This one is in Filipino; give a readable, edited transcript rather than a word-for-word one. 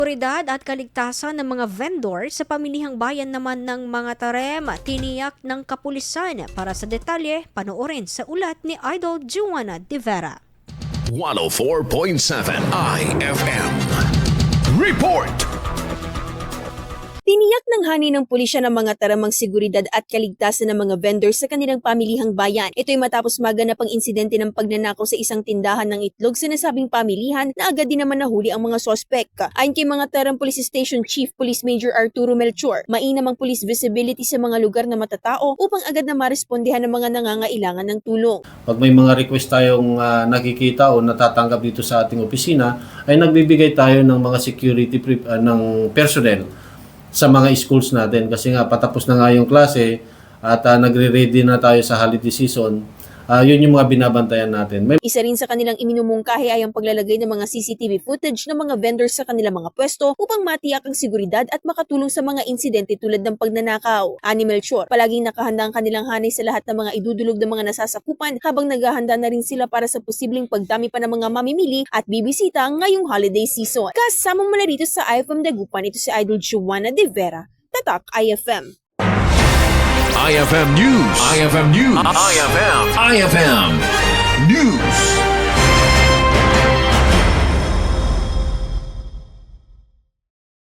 Seguridad at kaligtasan ng mga vendor sa pamilihang bayan naman ng mga tarem, tiniyak ng kapulisan. Para sa detalye, panoorin sa ulat ni Idol Juana De Vera. 104.7 IFM. Report! Tiniyak ng hani ng pulisya ng mga taramang seguridad at kaligtasan ng mga vendors sa kanilang pamilihang bayan. Ito'y matapos maganap ang insidente ng pagnanakaw sa isang tindahan ng itlog sa nasabing pamilihan na agad din naman nahuli ang mga sospek. Ayon kay mga Taram Police Station Chief Police Major Arturo Melchor, mainam ang police visibility sa mga lugar na matatao upang agad na marespondehan ng mga nangangailangan ng tulong. Pag may mga request tayong nakikita o natatanggap dito sa ating opisina, ay nagbibigay tayo ng mga security ng personnel sa mga schools natin kasi nga patapos na nga yung klase at nagre-ready na tayo sa holiday season. Yun yung mga binabantayan natin. Isa rin sa kanilang iminumungkahi ay ang paglalagay ng mga CCTV footage ng mga vendors sa kanilang mga pwesto upang matiyak ang seguridad at makatulong sa mga insidente tulad ng pagnanakaw. Ani Melchor, palaging nakahanda ang kanilang hanay sa lahat ng mga idudulog ng mga nasasakupan habang naghahanda na rin sila para sa posibleng pagdami pa ng mga mamimili at bibisita ngayong holiday season. Kasama mo na rito sa IFM Dagupan, ito si Idol Juana De Vera, Tatak IFM. IFM News. IFM News. IFM News.